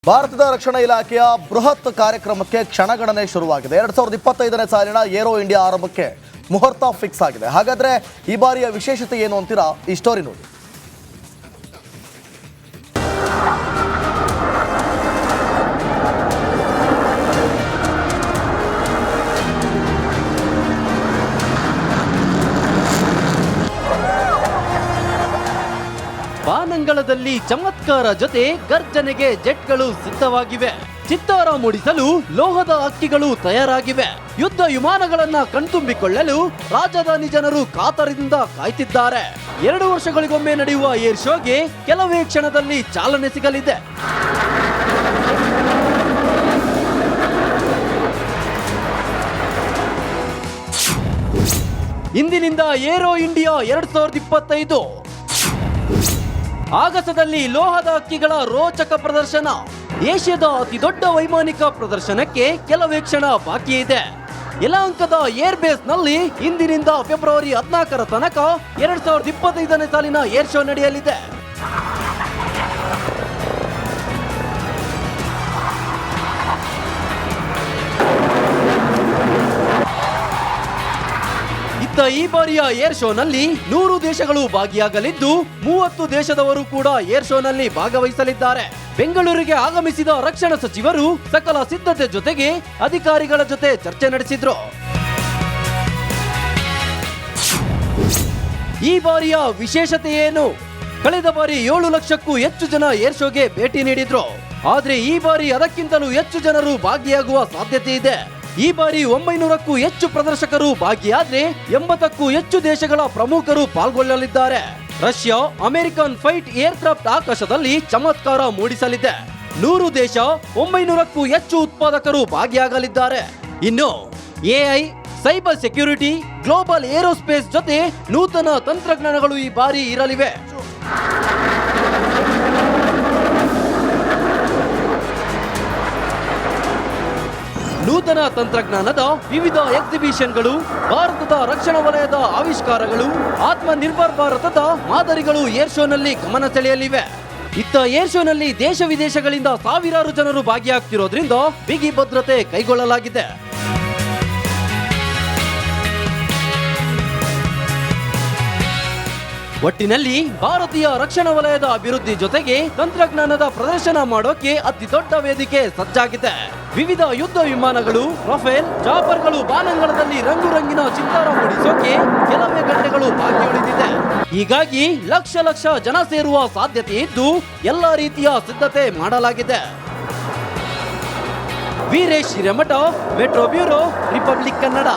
ಭಾರತದ ರಕ್ಷಣಾ ಇಲಾಖೆಯ ಬೃಹತ್ ಕಾರ್ಯಕ್ರಮಕ್ಕೆ ಕ್ಷಣಗಣನೆ ಶುರುವಾಗಿದೆ. 2025ನೇ ಸಾಲಿನ ಏರೋ ಇಂಡಿಯಾ ಆರಂಭಕ್ಕೆ ಮುಹೂರ್ತ ಫಿಕ್ಸ್ ಆಗಿದೆ. ಹಾಗಾದ್ರೆ ಈ ಬಾರಿಯ ವಿಶೇಷತೆ ಏನು ಅಂತೀರಾ? ಈ ಸ್ಟೋರಿ ನೋಡಿ. ಬಾನಂಗಳದಲ್ಲಿ ಚಮತ್ಕಾರ ಜೊತೆ ಗರ್ಜನೆಗೆ ಜೆಟ್ಗಳು ಸಿದ್ಧವಾಗಿವೆ. ಚಿತ್ತಾರ ಮೂಡಿಸಲು ಲೋಹದ ಹಕ್ಕಿಗಳು ತಯಾರಾಗಿವೆ. ಯುದ್ಧ ವಿಮಾನಗಳನ್ನ ಕಣ್ತುಂಬಿಕೊಳ್ಳಲು ರಾಜಧಾನಿ ಜನರು ಕಾತರದಿಂದ ಕಾಯ್ತಿದ್ದಾರೆ. 2 ವರ್ಷಗಳಿಗೊಮ್ಮೆ ನಡೆಯುವ ಏರ್ ಶೋಗೆ ಕೆಲವೇ ಕ್ಷಣದಲ್ಲಿ ಚಾಲನೆ ಸಿಗಲಿದೆ. ಇಂದಿನಿಂದ ಏರೋ ಇಂಡಿಯಾ 2025 ಆಗಸದಲ್ಲಿ ಲೋಹದ ಹಕ್ಕಿಗಳ ರೋಚಕ ಪ್ರದರ್ಶನ. ಏಷ್ಯಾದ ಅತಿ ದೊಡ್ಡ ವೈಮಾನಿಕ ಪ್ರದರ್ಶನಕ್ಕೆ ಕೆಲವೇ ಕ್ಷಣ ಬಾಕಿ ಇದೆ. ಯಲಹಂಕದ ಏರ್ ಬೇಸ್ ನಲ್ಲಿ ಇಂದಿನಿಂದ ಫೆಬ್ರವರಿ 14ರ ತನಕ 2025ನೇ ಸಾಲಿನ ಏರ್ ಶೋ ನಡೆಯಲಿದೆ. ಈ ಬಾರಿಯ ಏರ್ ಶೋನಲ್ಲಿ 100 ದೇಶಗಳು ಭಾಗಿಯಾಗಲಿದ್ದು 30 ದೇಶದವರು ಕೂಡ ಏರ್ ಶೋನಲ್ಲಿ ಭಾಗವಹಿಸಲಿದ್ದಾರೆ. ಬೆಂಗಳೂರಿಗೆ ಆಗಮಿಸಿದ ರಕ್ಷಣಾ ಸಚಿವರು ಸಕಲ ಸಿದ್ಧತೆ ಜೊತೆಗೆ ಅಧಿಕಾರಿಗಳ ಜೊತೆ ಚರ್ಚೆ ನಡೆಸಿದ್ರು. ಈ ಬಾರಿಯ ವಿಶೇಷತೆ ಏನು? ಕಳೆದ ಬಾರಿ 7 ಲಕ್ಷಕ್ಕೂ ಹೆಚ್ಚು ಜನ ಏರ್ ಶೋಗೆ ಭೇಟಿ ನೀಡಿದ್ರು. ಆದ್ರೆ ಈ ಬಾರಿ ಅದಕ್ಕಿಂತಲೂ ಹೆಚ್ಚು ಜನರು ಭಾಗಿಯಾಗುವ ಸಾಧ್ಯತೆ ಇದೆ. ಈ ಬಾರಿ 900ಕ್ಕೂ ಹೆಚ್ಚು ಪ್ರದರ್ಶಕರು ಭಾಗಿಯಾದ್ರೆ 80ಕ್ಕೂ ಹೆಚ್ಚು ದೇಶಗಳ ಪ್ರಮುಖರು ಪಾಲ್ಗೊಳ್ಳಲಿದ್ದಾರೆ. ರಷ್ಯಾ ಅಮೆರಿಕನ್ ಫೈಟ್ ಏರ್ಕ್ರಾಫ್ಟ್ ಆಕಾಶದಲ್ಲಿ ಚಮತ್ಕಾರ ಮೂಡಿಸಲಿದೆ. 100 ದೇಶ 900ಕ್ಕೂ ಹೆಚ್ಚು ಉತ್ಪಾದಕರು ಭಾಗಿಯಾಗಲಿದ್ದಾರೆ. ಇನ್ನು AI, cyber security, global aerospace ಜೊತೆ ನೂತನ ತಂತ್ರಜ್ಞಾನಗಳು ಈ ಬಾರಿ ಇರಲಿವೆ. ನೂತನ ತಂತ್ರಜ್ಞಾನದ ವಿವಿಧ ಎಕ್ಸಿಬಿಷನ್ಗಳು, ಭಾರತದ ರಕ್ಷಣಾ ವಲಯದ ಆವಿಷ್ಕಾರಗಳು, ಆತ್ಮನಿರ್ಭರ್ ಭಾರತದ ಮಾದರಿಗಳು ಏರ್ ಶೋನಲ್ಲಿ ಗಮನ ಸೆಳೆಯಲಿವೆ. ಇತ್ತ ಏರ್ ಶೋನಲ್ಲಿ ದೇಶ ವಿದೇಶಗಳಿಂದ ಸಾವಿರಾರು ಜನರು ಭಾಗಿಯಾಗ್ತಿರೋದ್ರಿಂದ ಬಿಗಿ ಭದ್ರತೆ ಕೈಗೊಳ್ಳಲಾಗಿದೆ. ಒಟ್ಟಿನಲ್ಲಿ ಭಾರತೀಯ ರಕ್ಷಣಾ ವಲಯದ ಅಭಿವೃದ್ಧಿ ಜೊತೆಗೆ ತಂತ್ರಜ್ಞಾನದ ಪ್ರದರ್ಶನ ಮಾಡೋಕೆ ಅತಿ ದೊಡ್ಡ ವೇದಿಕೆ ಸಜ್ಜಾಗಿದೆ. ವಿವಿಧ ಯುದ್ಧ ವಿಮಾನಗಳು, ರಫೇಲ್, ಚಾಪರ್ಗಳು ಬಾನಂಗಳದಲ್ಲಿ ರಂಗುರಂಗಿನ ಚಿತ್ತಾರ ಮೂಡಿಸೋಕೆ ಕೆಲವೇ ಗಂಟೆಗಳು ಬಾಕಿ ಉಳಿದಿದೆ. ಹೀಗಾಗಿ ಲಕ್ಷ ಜನ ಸೇರುವ ಸಾಧ್ಯತೆ ಇದ್ದು ಎಲ್ಲ ರೀತಿಯ ಸಿದ್ಧತೆ ಮಾಡಲಾಗಿದೆ. Veeresh Hiremath, metro bureau, republic Kannada.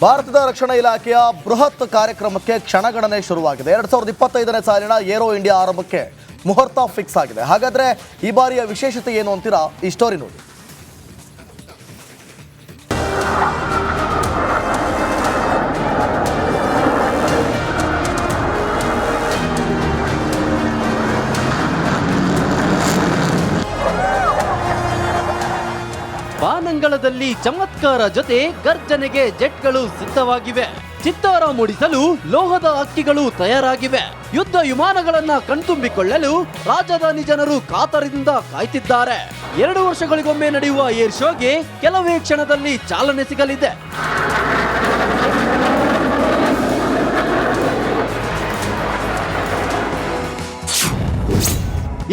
ಭಾರತದ ರಕ್ಷಣಾ ಇಲಾಖೆಯ ಬೃಹತ್ ಕಾರ್ಯಕ್ರಮಕ್ಕೆ ಕ್ಷಣಗಣನೆ ಶುರುವಾಗಿದೆ. 2025ನೇ ಸಾಲಿನ ಏರೋ ಇಂಡಿಯಾ ಆರಂಭಕ್ಕೆ ಮುಹೂರ್ತ ಫಿಕ್ಸ್ ಆಗಿದೆ. ಹಾಗಾದ್ರೆ ಈ ಬಾರಿಯ ವಿಶೇಷತೆ ಏನು ಅಂತೀರಾ? ಈ ಸ್ಟೋರಿ ನೋಡಿ. ಬಾನಂಗಳದಲ್ಲಿ ಚಮತ್ಕಾರ ಜೊತೆ ಗರ್ಜನೆಗೆ ಜೆಟ್ಗಳು ಸಿದ್ಧವಾಗಿವೆ. ಚಿತ್ತಾರ ಮೂಡಿಸಲು ಲೋಹದ ಹಕ್ಕಿಗಳು ತಯಾರಾಗಿವೆ. ಯುದ್ಧ ವಿಮಾನಗಳನ್ನ ಕಣ್ತುಂಬಿಕೊಳ್ಳಲು ರಾಜಧಾನಿ ಜನರು ಕಾತರದಿಂದ ಕಾಯ್ತಿದ್ದಾರೆ. 2 ವರ್ಷಗಳಿಗೊಮ್ಮೆ ನಡೆಯುವ ಏರ್ ಶೋಗೆ ಕೆಲವೇ ಕ್ಷಣದಲ್ಲಿ ಚಾಲನೆ ಸಿಗಲಿದೆ.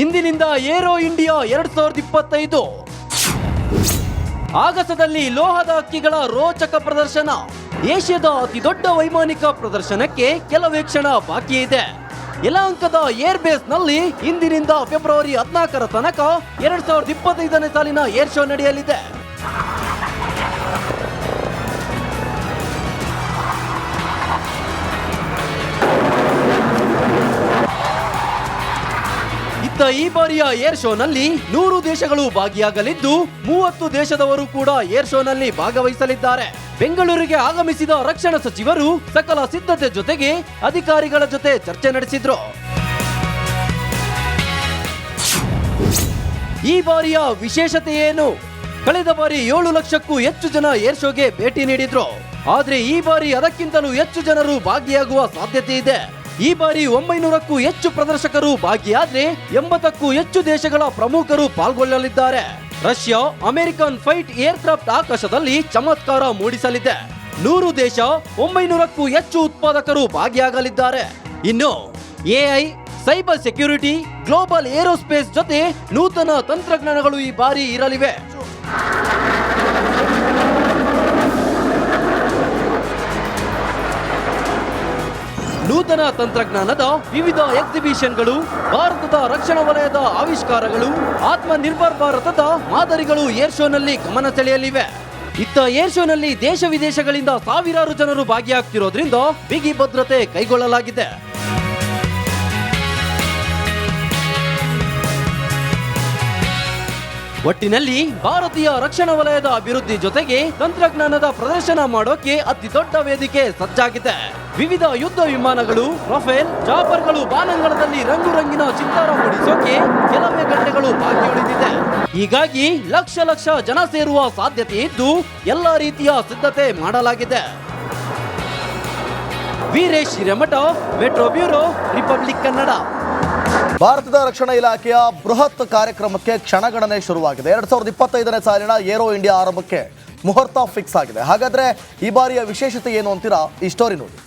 ಇಂದಿನಿಂದ ಏರೋ ಇಂಡಿಯಾ 2025 ಆಗಸದಲ್ಲಿ ಲೋಹದ ಹಕ್ಕಿಗಳ ರೋಚಕ ಪ್ರದರ್ಶನ. ಏಷ್ಯಾದ ಅತಿ ದೊಡ್ಡ ವೈಮಾನಿಕ ಪ್ರದರ್ಶನಕ್ಕೆ ಕೆಲವೇ ಕ್ಷಣ ಬಾಕಿ ಇದೆ. ಯಲಹಂಕದ ಏರ್ ಬೇಸ್ ನಲ್ಲಿ ಇಂದಿನಿಂದ ಫೆಬ್ರವರಿ 14ರ ತನಕ 2025ನೇ ಸಾಲಿನ ಏರ್ ಶೋ ನಡೆಯಲಿದೆ. ಈ ಬಾರಿಯ ಏರ್ ಶೋನಲ್ಲಿ 100 ದೇಶಗಳು ಭಾಗಿಯಾಗಲಿದ್ದು 30 ದೇಶದವರು ಕೂಡ ಏರ್ ಶೋನಲ್ಲಿ ಭಾಗವಹಿಸಲಿದ್ದಾರೆ. ಬೆಂಗಳೂರಿಗೆ ಆಗಮಿಸಿದ ರಕ್ಷಣಾ ಸಚಿವರು ಸಕಲ ಸಿದ್ಧತೆ ಜೊತೆಗೆ ಅಧಿಕಾರಿಗಳ ಜೊತೆ ಚರ್ಚೆ ನಡೆಸಿದ್ರು. ಈ ಬಾರಿಯ ವಿಶೇಷತೆ ಏನು? ಕಳೆದ ಬಾರಿ 7 ಲಕ್ಷಕ್ಕೂ ಹೆಚ್ಚು ಜನ ಏರ್ ಶೋಗೆ ಭೇಟಿ ನೀಡಿದ್ರು. ಆದ್ರೆ ಈ ಬಾರಿ ಅದಕ್ಕಿಂತಲೂ ಹೆಚ್ಚು ಜನರು ಭಾಗಿಯಾಗುವ ಸಾಧ್ಯತೆ ಇದೆ. ಈ ಬಾರಿ 900ಕ್ಕೂ ಹೆಚ್ಚು ಪ್ರದರ್ಶಕರು ಭಾಗಿಯಾದ್ರೆ 80ಕ್ಕೂ ಹೆಚ್ಚು ದೇಶಗಳ ಪ್ರಮುಖರು ಪಾಲ್ಗೊಳ್ಳಲಿದ್ದಾರೆ. ರಷ್ಯಾ ಅಮೆರಿಕನ್ ಫೈಟ್ ಏರ್ಕ್ರಾಫ್ಟ್ ಆಕಾಶದಲ್ಲಿ ಚಮತ್ಕಾರ ಮೂಡಿಸಲಿದೆ. 100 ದೇಶ 900ಕ್ಕೂ ಹೆಚ್ಚು ಉತ್ಪಾದಕರು ಭಾಗಿಯಾಗಲಿದ್ದಾರೆ. ಇನ್ನು AI, cyber security, global aerospace ಜೊತೆ ನೂತನ ತಂತ್ರಜ್ಞಾನಗಳು ಈ ಬಾರಿ ಇರಲಿವೆ. ನೂತನ ತಂತ್ರಜ್ಞಾನದ ವಿವಿಧ ಎಕ್ಸಿಬಿಷನ್ಗಳು, ಭಾರತದ ರಕ್ಷಣಾ ವಲಯದ ಆವಿಷ್ಕಾರಗಳು, ಆತ್ಮನಿರ್ಭರ್ ಭಾರತದ ಮಾದರಿಗಳು ಏರ್ ಶೋನಲ್ಲಿ ಗಮನ ಸೆಳೆಯಲಿವೆ. ಇತ್ತ ಏರ್ ಶೋನಲ್ಲಿ ದೇಶ ವಿದೇಶಗಳಿಂದ ಸಾವಿರಾರು ಜನರು ಭಾಗಿಯಾಗ್ತಿರೋದ್ರಿಂದ ಬಿಗಿ ಭದ್ರತೆ ಕೈಗೊಳ್ಳಲಾಗಿದೆ. ಒಟ್ಟಿನಲ್ಲಿ ಭಾರತೀಯ ರಕ್ಷಣಾ ವಲಯದ ಅಭಿವೃದ್ಧಿ ಜೊತೆಗೆ ತಂತ್ರಜ್ಞಾನದ ಪ್ರದರ್ಶನ ಮಾಡೋಕೆ ಅತಿ ದೊಡ್ಡ ವೇದಿಕೆ ಸಜ್ಜಾಗಿದೆ. ವಿವಿಧ ಯುದ್ಧ ವಿಮಾನಗಳು, ರಫೇಲ್, ಚಾಪರ್ಗಳು ಬಾನಂಗಳದಲ್ಲಿ ರಂಗು ರಂಗಿನ ಚಿತ್ತಾರ ಮೂಡಿಸೋಕೆ ಕೆಲವೇ ಗಂಟೆಗಳು ಬಾಕಿ ಉಳಿದಿದೆ. ಹೀಗಾಗಿ ಲಕ್ಷ ಲಕ್ಷ ಜನ ಸೇರುವ ಸಾಧ್ಯತೆ ಇದ್ದು ಎಲ್ಲಾ ರೀತಿಯ ಸಿದ್ಧತೆ ಮಾಡಲಾಗಿದೆ. Veeresh Hiremath, metro bureau, republic Kannada. ಭಾರತದ ರಕ್ಷಣಾ ಇಲಾಖೆಯ ಬೃಹತ್ ಕಾರ್ಯಕ್ರಮಕ್ಕೆ ಕ್ಷಣಗಣನೆ ಶುರುವಾಗಿದೆ. 2025ನೇ ಸಾಲಿನ ಏರೋ ಇಂಡಿಯಾ ಆರಂಭಕ್ಕೆ ಮುಹೂರ್ತ ಫಿಕ್ಸ್ ಆಗಿದೆ. ಹಾಗಾದ್ರೆ ಈ ಬಾರಿಯ ವಿಶೇಷತೆ ಏನು ಅಂತೀರಾ? ಈ ಸ್ಟೋರಿ ನೋಡಿ.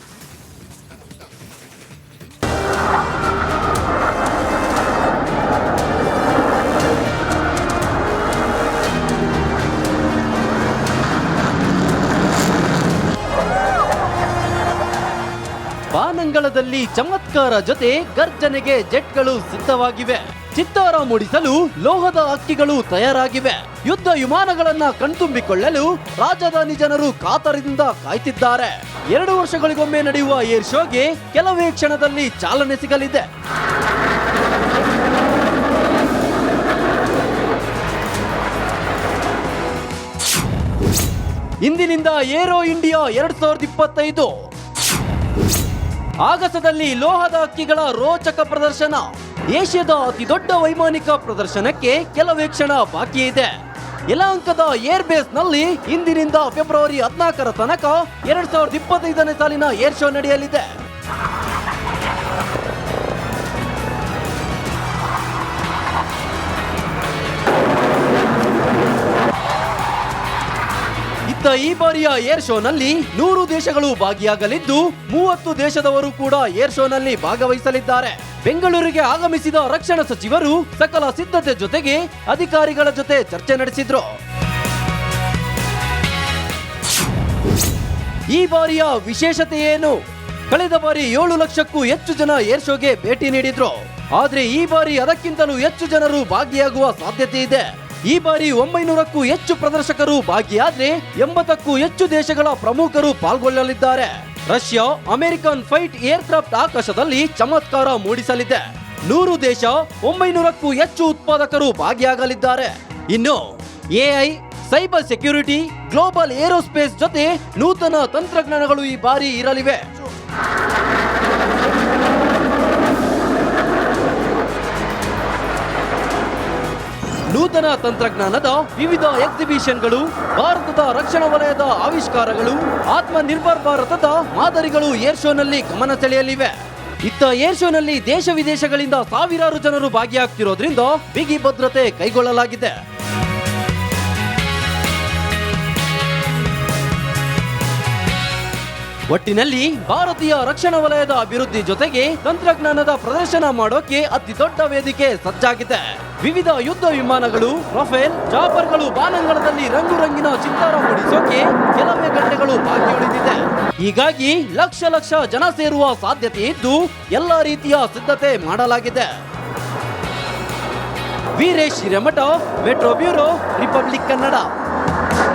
ಬಾನಂಗಳದಲ್ಲಿ ಚಮತ್ಕಾರ ಜೊತೆ ಗರ್ಜನೆಗೆ ಜೆಟ್ಗಳು ಸಿದ್ಧವಾಗಿವೆ. ಚಿತ್ತಾರ ಮೂಡಿಸಲು ಲೋಹದ ಹಕ್ಕಿಗಳು ತಯಾರಾಗಿವೆ. ಯುದ್ಧ ವಿಮಾನಗಳನ್ನ ಕಣ್ತುಂಬಿಕೊಳ್ಳಲು ರಾಜಧಾನಿ ಜನರು ಕಾತರದಿಂದ ಕಾಯ್ತಿದ್ದಾರೆ. 2 ವರ್ಷಗಳಿಗೊಮ್ಮೆ ನಡೆಯುವ ಏರ್ ಶೋಗೆ ಕೆಲವೇ ಕ್ಷಣದಲ್ಲಿ ಚಾಲನೆ ಸಿಗಲಿದೆ. ಇಂದಿನಿಂದ ಏರೋ ಇಂಡಿಯಾ 2025. ಆಗಸದಲ್ಲಿ ಲೋಹದ ಹಕ್ಕಿಗಳ ರೋಚಕ ಪ್ರದರ್ಶನ. ಏಷ್ಯಾದ ಅತಿ ದೊಡ್ಡ ವೈಮಾನಿಕ ಪ್ರದರ್ಶನಕ್ಕೆ ಕೆಲವೇ ಕ್ಷಣ ಬಾಕಿ ಇದೆ. ಯಲಹಂಕದ ಏರ್ ಬೇಸ್ ನಲ್ಲಿ ಇಂದಿನಿಂದ ಫೆಬ್ರವರಿ 14ರ ತನಕ 2025ನೇ ಸಾಲಿನ ಏರ್ ಶೋ ನಡೆಯಲಿದೆ. ಈ ಬಾರಿಯ ಏರ್ ಶೋನಲ್ಲಿ 100 ದೇಶಗಳು ಭಾಗಿಯಾಗಲಿದ್ದು 30 ದೇಶದವರು ಕೂಡ ಏರ್ ಶೋನಲ್ಲಿ ಭಾಗವಹಿಸಲಿದ್ದಾರೆ. ಬೆಂಗಳೂರಿಗೆ ಆಗಮಿಸಿದ ರಕ್ಷಣಾ ಸಚಿವರು ಸಕಲ ಸಿದ್ಧತೆ ಜೊತೆಗೆ ಅಧಿಕಾರಿಗಳ ಜೊತೆ ಚರ್ಚೆ ನಡೆಸಿದ್ರು. ಈ ಬಾರಿಯ ವಿಶೇಷತೆ ಏನು? ಕಳೆದ ಬಾರಿ 7 ಲಕ್ಷಕ್ಕೂ ಹೆಚ್ಚು ಜನ ಏರ್ ಶೋಗೆ ಭೇಟಿ ನೀಡಿದ್ರು. ಆದ್ರೆ ಈ ಬಾರಿ ಅದಕ್ಕಿಂತಲೂ ಹೆಚ್ಚು ಜನರು ಭಾಗಿಯಾಗುವ ಸಾಧ್ಯತೆ ಇದೆ. ಈ ಬಾರಿ 900ಕ್ಕೂ ಹೆಚ್ಚು ಪ್ರದರ್ಶಕರು ಭಾಗಿಯಾದ್ರೆ 80ಕ್ಕೂ ಹೆಚ್ಚು ದೇಶಗಳ ಪ್ರಮುಖರು ಪಾಲ್ಗೊಳ್ಳಲಿದ್ದಾರೆ. ರಷ್ಯಾ ಅಮೆರಿಕನ್ ಫೈಟ್ ಏರ್ಕ್ರಾಫ್ಟ್ ಆಕಾಶದಲ್ಲಿ ಚಮತ್ಕಾರ ಮೂಡಿಸಲಿದೆ. 100 ದೇಶ 900ಕ್ಕೂ ಹೆಚ್ಚು ಉತ್ಪಾದಕರು ಭಾಗಿಯಾಗಲಿದ್ದಾರೆ. ಇನ್ನು AI, cyber security, global aerospace ಜೊತೆ ನೂತನ ತಂತ್ರಜ್ಞಾನಗಳು ಈ ಬಾರಿ ಇರಲಿವೆ. ನೂತನ ತಂತ್ರಜ್ಞಾನದ ವಿವಿಧ ಎಕ್ಸಿಬಿಷನ್ಗಳು, ಭಾರತದ ರಕ್ಷಣಾ ವಲಯದ ಆವಿಷ್ಕಾರಗಳು, ಆತ್ಮನಿರ್ಭರ್ ಭಾರತದ ಮಾದರಿಗಳು ಏರ್ ಶೋನಲ್ಲಿ ಗಮನ ಸೆಳೆಯಲಿವೆ. ಇತ್ತ ಏರ್ ಶೋನಲ್ಲಿ ದೇಶ ವಿದೇಶಗಳಿಂದ ಸಾವಿರಾರು ಜನರು ಭಾಗಿಯಾಗ್ತಿರೋದ್ರಿಂದ ಬಿಗಿ ಭದ್ರತೆ ಕೈಗೊಳ್ಳಲಾಗಿದೆ. ಒಟ್ಟಿನಲ್ಲಿ ಭಾರತೀಯ ರಕ್ಷಣಾ ವಲಯದ ಅಭಿವೃದ್ಧಿ ಜೊತೆಗೆ ತಂತ್ರಜ್ಞಾನದ ಪ್ರದರ್ಶನ ಮಾಡೋಕೆ ಅತಿ ದೊಡ್ಡ ವೇದಿಕೆ ಸಜ್ಜಾಗಿದೆ. ವಿವಿಧ ಯುದ್ಧ ವಿಮಾನಗಳು, ರಫೇಲ್, ಚಾಪರ್ಗಳು ಬಾನಂಗಳದಲ್ಲಿ ರಂಗು ರಂಗಿನ ಚಿತ್ತಾರ ಮೂಡಿಸೋಕೆ ಕೆಲವೇ ಗಂಟೆಗಳು ಬಾಕಿ ಉಳಿದಿದೆ. ಹೀಗಾಗಿ ಲಕ್ಷ ಲಕ್ಷ ಜನ ಸೇರುವ ಸಾಧ್ಯತೆ ಇದ್ದು ಎಲ್ಲಾ ರೀತಿಯ ಸಿದ್ಧತೆ ಮಾಡಲಾಗಿದೆ. Veeresh Hiremath, metro bureau, republic Kannada.